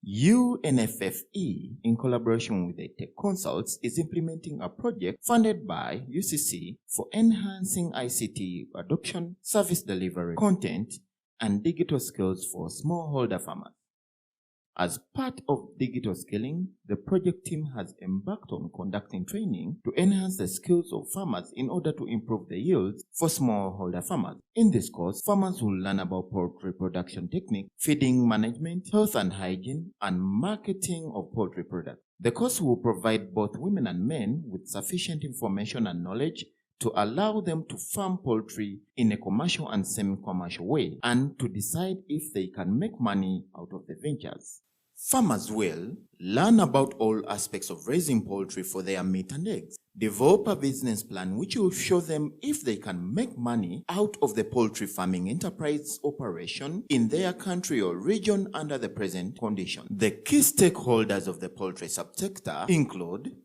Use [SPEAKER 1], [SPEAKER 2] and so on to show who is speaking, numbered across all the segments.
[SPEAKER 1] UNFFE, in collaboration with the Tech Consults, is implementing a project funded by UCC for enhancing ICT adoption, service delivery, content, and digital skills for smallholder farmers. As part of digital skilling, the project team has embarked on conducting training to enhance the skills of farmers in order to improve the yields for smallholder farmers. In this course, farmers will learn about poultry production technique, feeding management, health and hygiene, and marketing of poultry products. The course will provide both women and men with sufficient information and knowledge to allow them to farm poultry in a commercial and semi-commercial way and to decide if they can make money out of the ventures. Farmers will learn about all aspects of raising poultry for their meat and eggs, develop a business plan which will show them if they can make money out of the poultry farming enterprise operation in their country or region under the present conditions. The key stakeholders of the poultry subsector include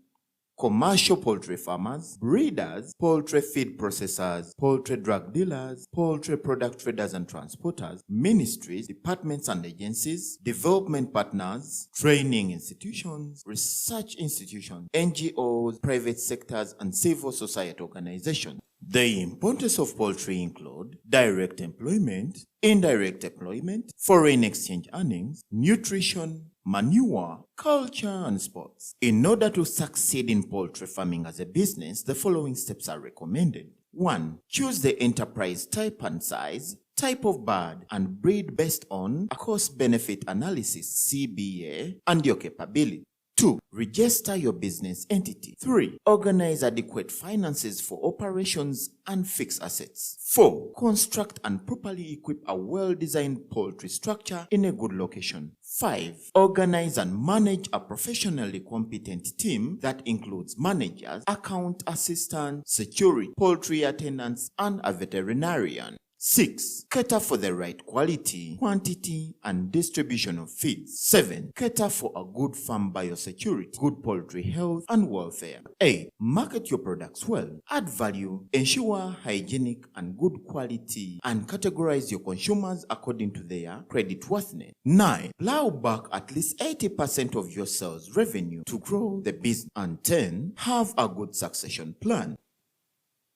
[SPEAKER 1] commercial poultry farmers, breeders, poultry feed processors, poultry drug dealers, poultry product traders and transporters, ministries, departments and agencies, development partners, training institutions, research institutions, NGOs, private sectors, and civil society organizations. The importance of poultry include direct employment, indirect employment, foreign exchange earnings, nutrition, manure, culture, and sports. In order to succeed in poultry farming as a business, the following steps are recommended. 1. Choose the enterprise type and size, type of bird, and breed based on a cost-benefit analysis (CBA) and your capability. 2. Register your business entity. 3. Organize adequate finances for operations and fixed assets. 4. Construct and properly equip a well-designed poultry structure in a good location. 5. Organize and manage a professionally competent team that includes managers, account assistants, security, poultry attendants, and a veterinarian. 6. Cater for the right quality, quantity, and distribution of feeds. 7. Cater for a good farm biosecurity, good poultry health and welfare. 8. Market your products well. Add value, ensure hygienic and good quality, and categorize your consumers according to their creditworthiness. 9. Plow back at least 80% of your sales revenue to grow the business. And 10. Have a good succession plan.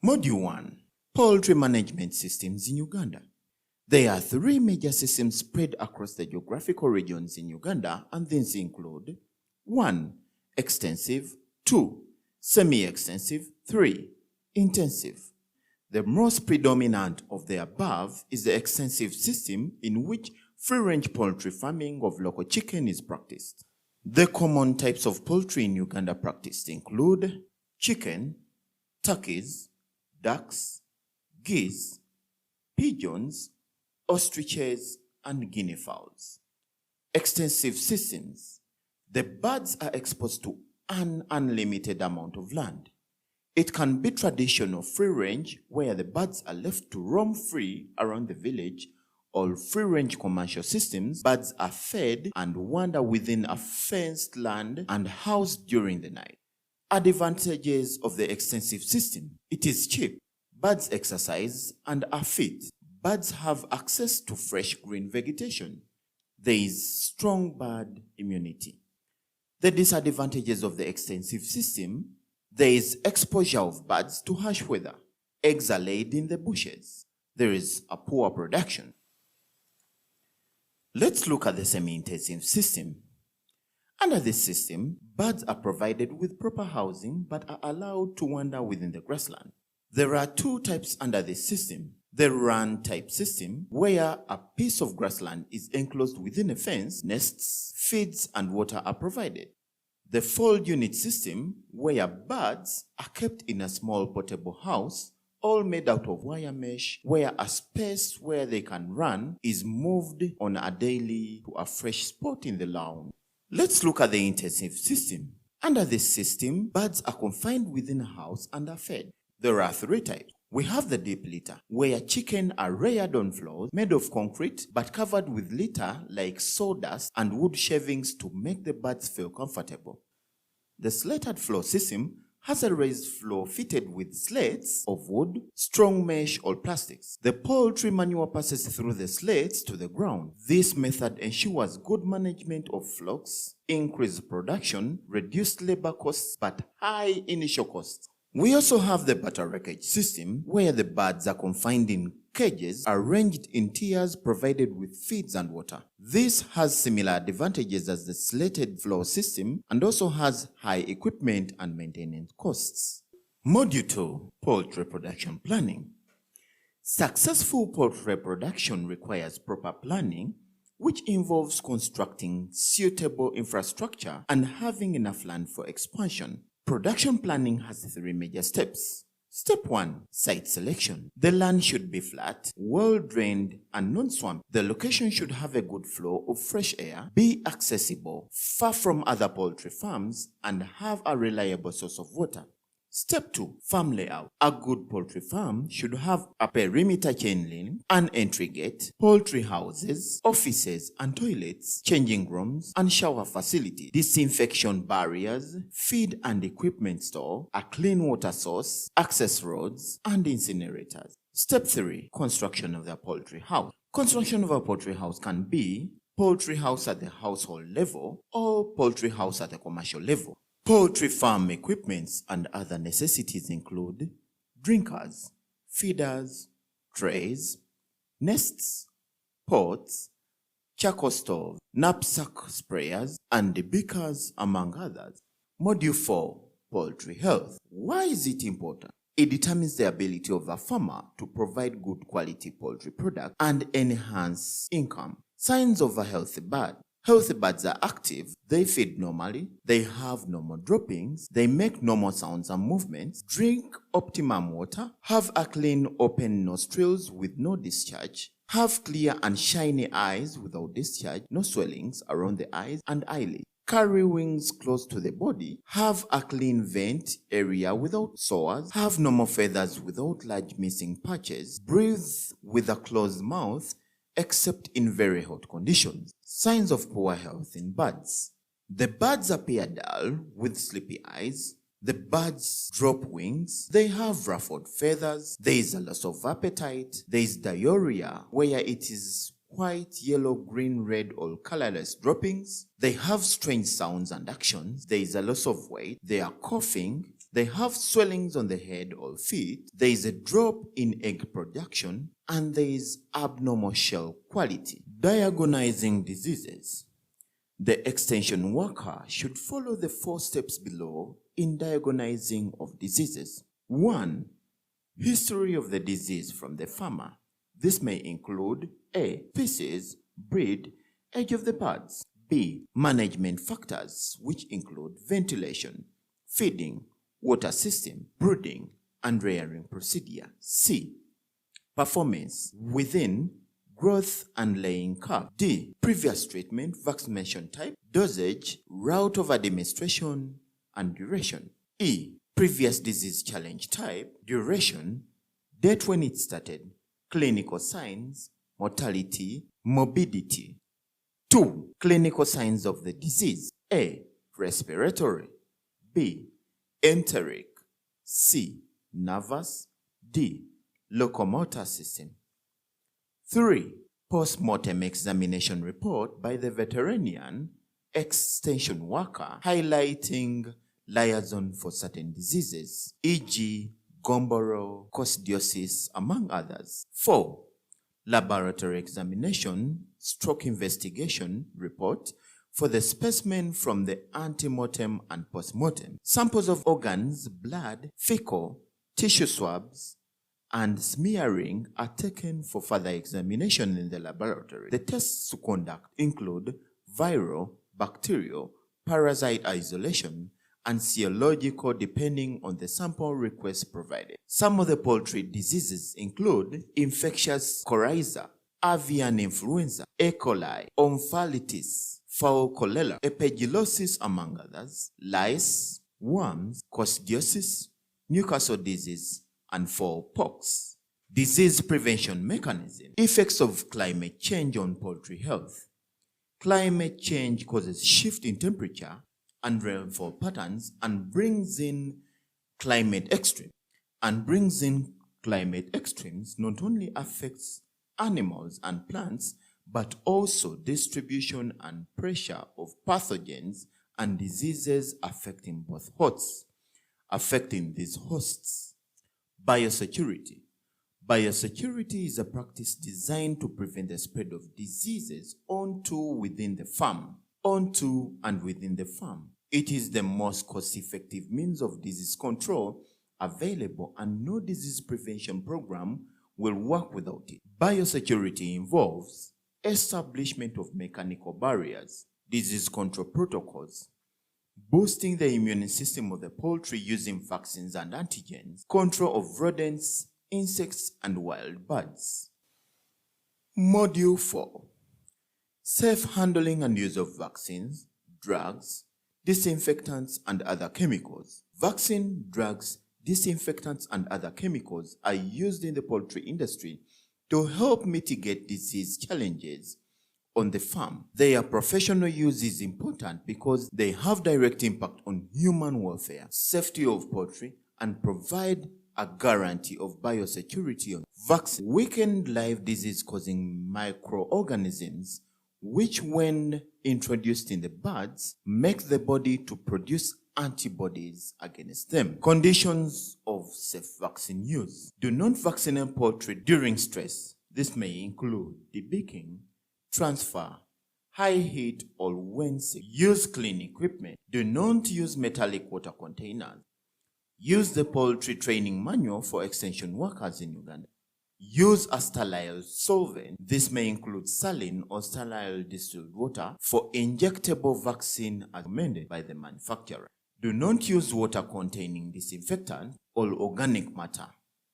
[SPEAKER 1] Module 1. Poultry management systems in Uganda. There are 3 major systems spread across the geographical regions in Uganda, and these include 1. Extensive, 2. Semi-extensive, 3. Intensive. The most predominant of the above is the extensive system, in which free-range poultry farming of local chicken is practiced. The common types of poultry in Uganda practiced include chicken, turkeys, ducks, geese, pigeons, ostriches, and guinea fowls. Extensive systems. The birds are exposed to an unlimited amount of land. It can be traditional free range, where the birds are left to roam free around the village, or free range commercial systems. Birds are fed and wander within a fenced land and housed during the night. Advantages of the extensive system. It is cheap. Birds exercise and are fit. Birds have access to fresh green vegetation. There is strong bird immunity. The disadvantages of the extensive system. There is exposure of birds to harsh weather. Eggs are laid in the bushes. There is a poor production. Let's look at the semi-intensive system. Under this system, birds are provided with proper housing but are allowed to wander within the grassland. There are 2 types under this system. The run type system, where a piece of grassland is enclosed within a fence, nests, feeds, and water are provided. The fold unit system, where birds are kept in a small portable house, all made out of wire mesh, where a space where they can run is moved on a daily to a fresh spot in the lawn. Let's look at the intensive system. Under this system, birds are confined within a house and are fed. There are 3 types. We have the deep litter, where chicken are reared on floors made of concrete but covered with litter like sawdust and wood shavings to make the birds feel comfortable. The slatted floor system has a raised floor fitted with slates of wood, strong mesh or plastics. The poultry manure passes through the slates to the ground. This method ensures good management of flocks, increased production, reduced labor costs but high initial costs. We also have the batter wreckage system, where the birds are confined in cages arranged in tiers provided with feeds and water. This has similar advantages as the slated floor system and also has high equipment and maintenance costs. Module 2. Poultry Production Planning. Successful poultry production requires proper planning, which involves constructing suitable infrastructure and having enough land for expansion. Production planning has 3 major steps. Step 1. Site selection. The land should be flat, well-drained and non-swampy. The location should have a good flow of fresh air, be accessible, far from other poultry farms, and have a reliable source of water. Step 2. Farm layout. A good poultry farm should have a perimeter chain link, an entry gate, poultry houses, offices and toilets, changing rooms and shower facility, disinfection barriers, feed and equipment store, a clean water source, access roads and incinerators. Step 3. Construction of the poultry house. Construction of a poultry house can be poultry house at the household level or poultry house at the commercial level. Poultry farm equipments and other necessities include drinkers, feeders, trays, nests, pots, charcoal stove, knapsack sprayers, and beakers, among others. Module 4. Poultry health. Why is it important? It determines the ability of a farmer to provide good quality poultry product and enhance income. Signs of a healthy bird. Healthy birds are active, they feed normally, they have normal droppings, they make normal sounds and movements, drink optimum water, have a clean open nostrils with no discharge, have clear and shiny eyes without discharge, no swellings around the eyes and eyelids, carry wings close to the body, have a clean vent area without sores, have normal feathers without large missing patches, breathe with a closed mouth, except in very hot conditions. Signs of poor health in birds. The birds appear dull with sleepy eyes. The birds drop wings. They have ruffled feathers. There is a loss of appetite. There is diarrhea, where it is white, yellow, green, red, or colorless droppings. They have strange sounds and actions. There is a loss of weight. They are coughing. They have swellings on the head or feet. There is a drop in egg production, and there is abnormal shell quality. Diagnosing diseases. The extension worker should follow the 4 steps below in diagnosing of diseases. 1. History of the disease from the farmer. This may include A. Species, breed, age of the birds. B. Management factors, which include ventilation, feeding, water system, brooding, and rearing procedure. C. Performance within, growth and laying curve. D. Previous treatment, vaccination type, dosage, route of administration, and duration. E. Previous disease challenge type, duration, date when it started, clinical signs, mortality, morbidity. 2. Clinical signs of the disease. A. Respiratory. B. Enteric. C. Nervous. D. Locomotor system. 3. Post-mortem examination report by the veterinarian extension worker highlighting liaison for certain diseases, e.g. Gumboro, coccidiosis, among others. 4. Laboratory examination stroke investigation report for the specimen from the antemortem and postmortem. Samples of organs, blood, fecal, tissue swabs, and smearing are taken for further examination in the laboratory. The tests to conduct include viral, bacterial, parasite isolation, and serological depending on the sample request provided. Some of the poultry diseases include infectious coryza, avian influenza, E. coli, omphalitis, fowl cholera, epigelosis, among others, lice, worms, coccidiosis, Newcastle disease, and pox. Disease prevention mechanism. Effects of climate change on poultry health. Climate change causes shift in temperature and rainfall patterns and brings in climate extreme, and brings in climate extremes not only affects animals and plants, but also distribution and pressure of pathogens and diseases affecting both hosts. Affecting these hosts. Biosecurity. Biosecurity is a practice designed to prevent the spread of diseases onto and within the farm. It is the most cost-effective means of disease control available, and no disease prevention program will work without it. Biosecurity involves establishment of mechanical barriers, disease control protocols, boosting the immune system of the poultry using vaccines and antigens, control of rodents, insects, and wild birds. Module 4. Safe handling and use of vaccines, drugs, disinfectants, and other chemicals. Vaccine, drugs, disinfectants, and other chemicals are used in the poultry industry to help mitigate disease challenges on the farm. Their professional use is important because they have direct impact on human welfare, safety of poultry, and provide a guarantee of biosecurity. Vaccine weaken live disease-causing microorganisms, which when introduced in the birds, make the body to produce antibodies against them. Conditions of safe vaccine use. Do not vaccinate poultry during stress. This may include debeaking, transfer, high heat, or when sick. Use clean equipment. Do not use metallic water containers. Use the poultry training manual for extension workers in Uganda. Use a sterile solvent. This may include saline or sterile distilled water for injectable vaccine as recommended by the manufacturer. Do not use water containing disinfectant or organic matter,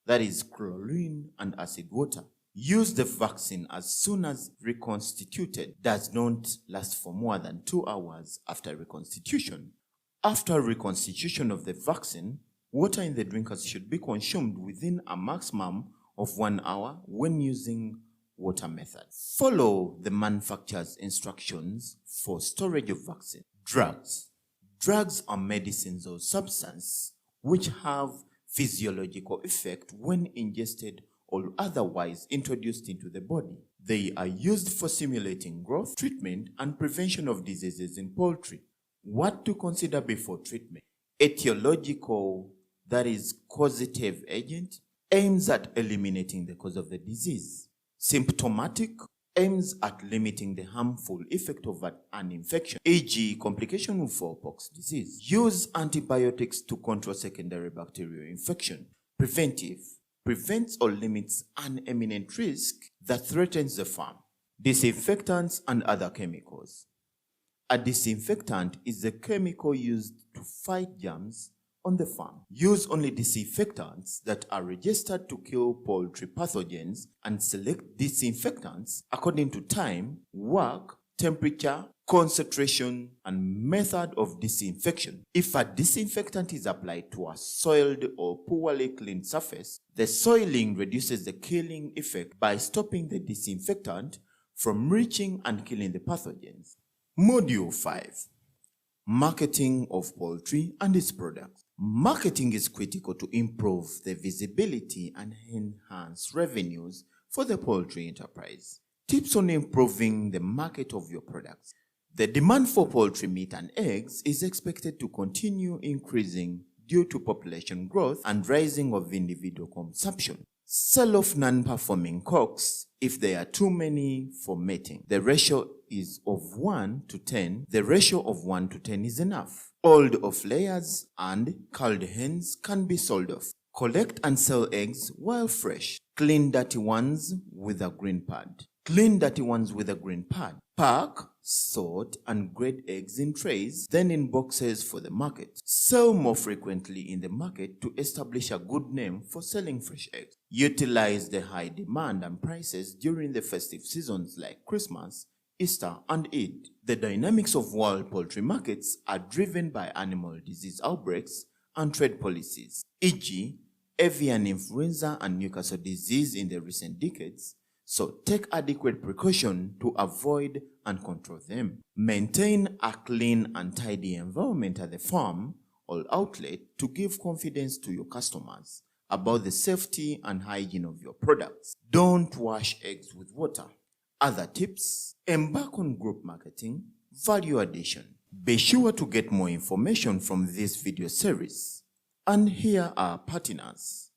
[SPEAKER 1] that is chlorine and acid water. Use the vaccine as soon as reconstituted. Does not last for more than 2 hours after reconstitution. After reconstitution of the vaccine, water in the drinkers should be consumed within a maximum of 1 hour when using water method. Follow the manufacturer's instructions for storage of vaccine. Drugs. Drugs are medicines or substances which have physiological effect when ingested or otherwise introduced into the body. They are used for stimulating growth, treatment, and prevention of diseases in poultry. What to consider before treatment? Etiological, that is causative agent, aims at eliminating the cause of the disease. Symptomatic, aims at limiting the harmful effect of an infection, e.g. complication of smallpox disease. Use antibiotics to control secondary bacterial infection. Preventive, prevents or limits an imminent risk that threatens the farm. Disinfectants and other chemicals. A disinfectant is a chemical used to fight germs on the farm. Use only disinfectants that are registered to kill poultry pathogens and select disinfectants according to time, work, temperature, concentration, and method of disinfection. If a disinfectant is applied to a soiled or poorly cleaned surface, the soiling reduces the killing effect by stopping the disinfectant from reaching and killing the pathogens. Module 5. Marketing of poultry and its products. Marketing is critical to improve the visibility and enhance revenues for the poultry enterprise. Tips on improving the market of your products. The demand for poultry meat and eggs is expected to continue increasing due to population growth and rising of individual consumption. Sell off non-performing cocks if there are too many for mating. The ratio is of 1 to 10. The ratio of 1 to 10 is enough. Old off layers and culled hens can be sold off. Collect and sell eggs while fresh. Clean dirty ones with a green pad. Clean dirty ones with a green pad. Pack, sort, and grade eggs in trays, then in boxes for the market. Sell more frequently in the market to establish a good name for selling fresh eggs. Utilize the high demand and prices during the festive seasons like Christmas, Easter, and Eid. The dynamics of world poultry markets are driven by animal disease outbreaks and trade policies, e.g., avian influenza and Newcastle disease in the recent decades. So take adequate precaution to avoid and control them. Maintain a clean and tidy environment at the farm or outlet to give confidence to your customers about the safety and hygiene of your products. Don't wash eggs with water. Other tips: embark on group marketing, value addition. Be sure to get more information from this video series. And here are partners.